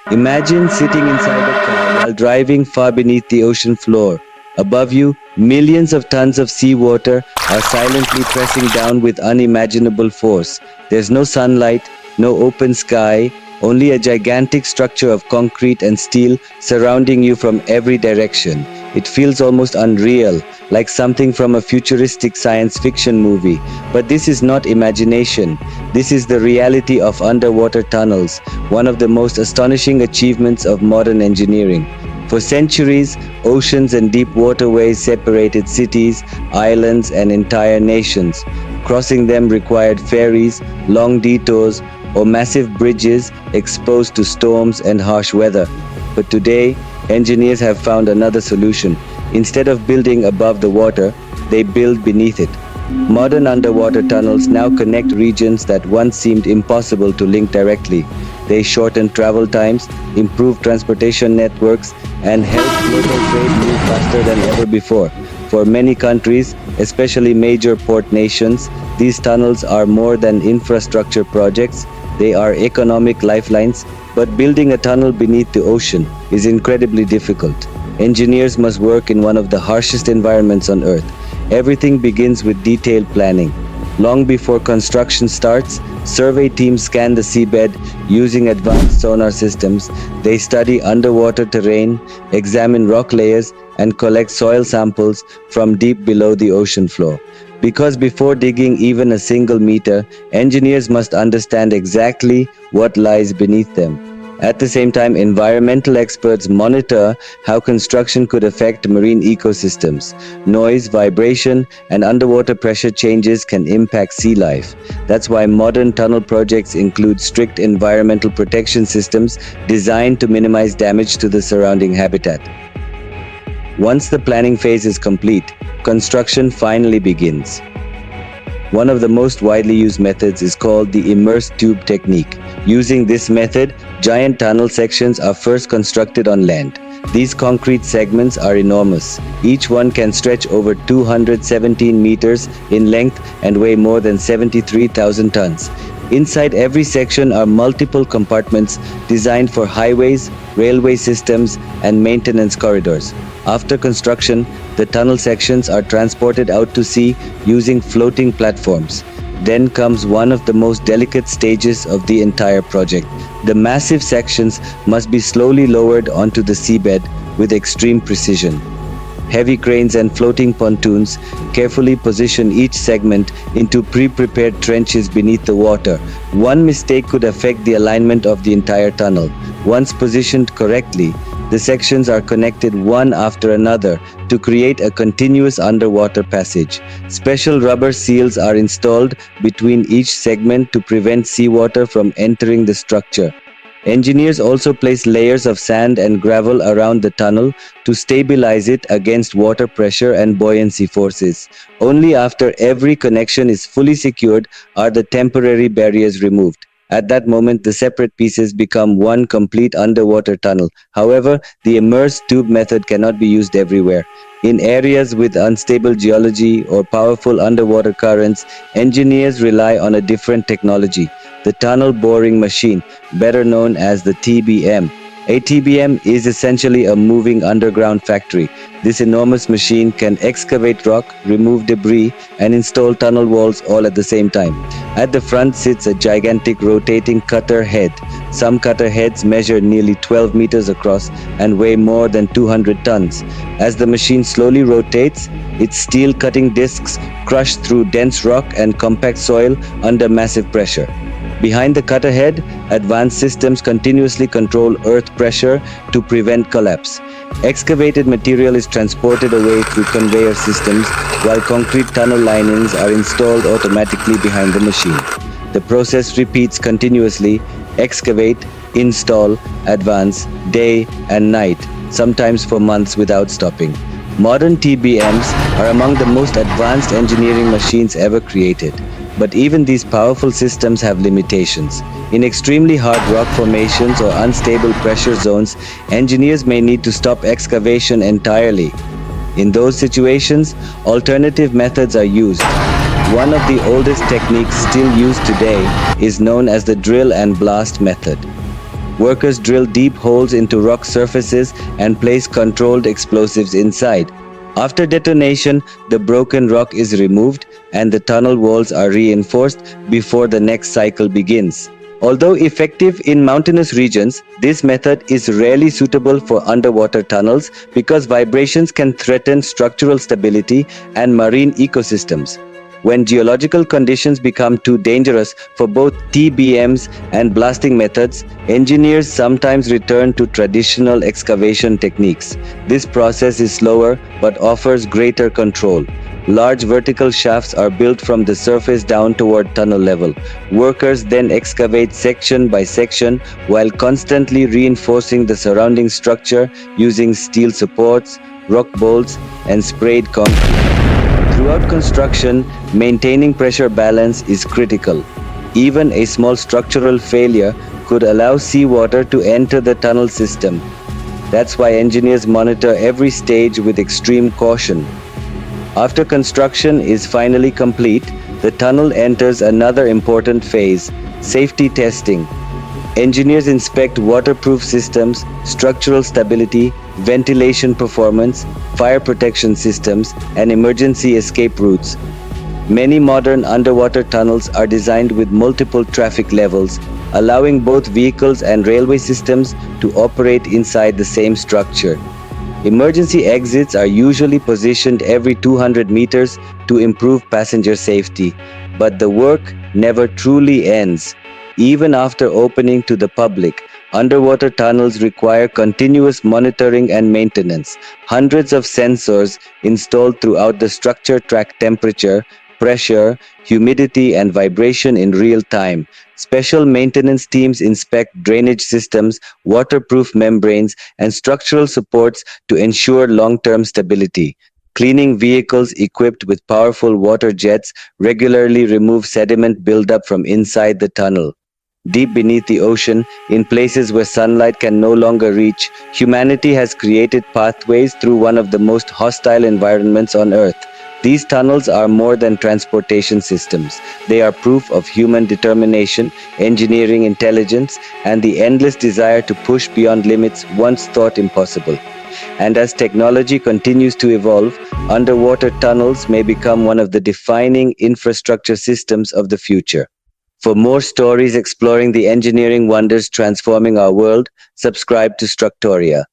Imagine sitting inside a car while driving far beneath the ocean floor. Above you, millions of tons of seawater are silently pressing down with unimaginable force. There's no sunlight, no open sky, only a gigantic structure of concrete and steel surrounding you from every direction. It feels almost unreal, like something from a futuristic science fiction movie. But this is not imagination. This is the reality of underwater tunnels, one of the most astonishing achievements of modern engineering. For centuries, oceans and deep waterways separated cities, islands, and entire nations. Crossing them required ferries, long detours, or massive bridges exposed to storms and harsh weather. But today, engineers have found another solution. Instead of building above the water, they build beneath it. Modern underwater tunnels now connect regions that once seemed impossible to link directly. They shorten travel times, improve transportation networks, and help global trade move faster than ever before. For many countries, especially major port nations, these tunnels are more than infrastructure projects, they are economic lifelines. But building a tunnel beneath the ocean is incredibly difficult. Engineers must work in one of the harshest environments on Earth. Everything begins with detailed planning. Long before construction starts, survey teams scan the seabed using advanced sonar systems. They study underwater terrain, examine rock layers, and collect soil samples from deep below the ocean floor. Because before digging even a single meter, engineers must understand exactly what lies beneath them. At the same time, environmental experts monitor how construction could affect marine ecosystems. Noise, vibration, and underwater pressure changes can impact sea life. That's why modern tunnel projects include strict environmental protection systems designed to minimize damage to the surrounding habitat. Once the planning phase is complete, construction finally begins. One of the most widely used methods is called the immersed tube technique. Using this method, giant tunnel sections are first constructed on land. These concrete segments are enormous. Each one can stretch over 217 meters in length and weigh more than 73,000 tons. Inside every section are multiple compartments designed for highways, railway systems, and maintenance corridors. After construction, the tunnel sections are transported out to sea using floating platforms. Then comes one of the most delicate stages of the entire project. The massive sections must be slowly lowered onto the seabed with extreme precision. Heavy cranes and floating pontoons carefully position each segment into pre-prepared trenches beneath the water. One mistake could affect the alignment of the entire tunnel. Once positioned correctly, the sections are connected one after another to create a continuous underwater passage. Special rubber seals are installed between each segment to prevent seawater from entering the structure. Engineers also place layers of sand and gravel around the tunnel to stabilize it against water pressure and buoyancy forces. Only after every connection is fully secured are the temporary barriers removed. At that moment, the separate pieces become one complete underwater tunnel. However, the immersed tube method cannot be used everywhere. In areas with unstable geology or powerful underwater currents, engineers rely on a different technology, the tunnel boring machine, better known as the TBM. A TBM is essentially a moving underground factory. This enormous machine can excavate rock, remove debris, and install tunnel walls all at the same time. At the front sits a gigantic rotating cutter head. Some cutter heads measure nearly 12 meters across and weigh more than 200 tons. As the machine slowly rotates, its steel cutting discs crush through dense rock and compact soil under massive pressure. Behind the cutter head, advanced systems continuously control earth pressure to prevent collapse. Excavated material is transported away through conveyor systems, while concrete tunnel linings are installed automatically behind the machine. The process repeats continuously: excavate, install, advance, day and night, sometimes for months without stopping. Modern TBMs are among the most advanced engineering machines ever created. But even these powerful systems have limitations. In extremely hard rock formations or unstable pressure zones, engineers may need to stop excavation entirely. In those situations, alternative methods are used. One of the oldest techniques still used today is known as the drill and blast method. Workers drill deep holes into rock surfaces and place controlled explosives inside. After detonation, the broken rock is removed and the tunnel walls are reinforced before the next cycle begins. Although effective in mountainous regions, this method is rarely suitable for underwater tunnels because vibrations can threaten structural stability and marine ecosystems. When geological conditions become too dangerous for both TBMs and blasting methods, engineers sometimes return to traditional excavation techniques. This process is slower but offers greater control. Large vertical shafts are built from the surface down toward tunnel level. Workers then excavate section by section while constantly reinforcing the surrounding structure using steel supports, rock bolts, and sprayed concrete. Throughout construction, maintaining pressure balance is critical. Even a small structural failure could allow seawater to enter the tunnel system. That's why engineers monitor every stage with extreme caution. After construction is finally complete, the tunnel enters another important phase, safety testing. Engineers inspect waterproof systems, structural stability, ventilation performance, fire protection systems, and emergency escape routes. Many modern underwater tunnels are designed with multiple traffic levels, allowing both vehicles and railway systems to operate inside the same structure. Emergency exits are usually positioned every 200 meters to improve passenger safety, but the work never truly ends. Even after opening to the public, underwater tunnels require continuous monitoring and maintenance. Hundreds of sensors installed throughout the structure track temperature, pressure, humidity, and vibration in real time. Special maintenance teams inspect drainage systems, waterproof membranes, and structural supports to ensure long-term stability. Cleaning vehicles equipped with powerful water jets regularly remove sediment buildup from inside the tunnel. Deep beneath the ocean, in places where sunlight can no longer reach, humanity has created pathways through one of the most hostile environments on Earth. These tunnels are more than transportation systems. They are proof of human determination, engineering intelligence, and the endless desire to push beyond limits once thought impossible. And as technology continues to evolve, underwater tunnels may become one of the defining infrastructure systems of the future. For more stories exploring the engineering wonders transforming our world, subscribe to Structoria.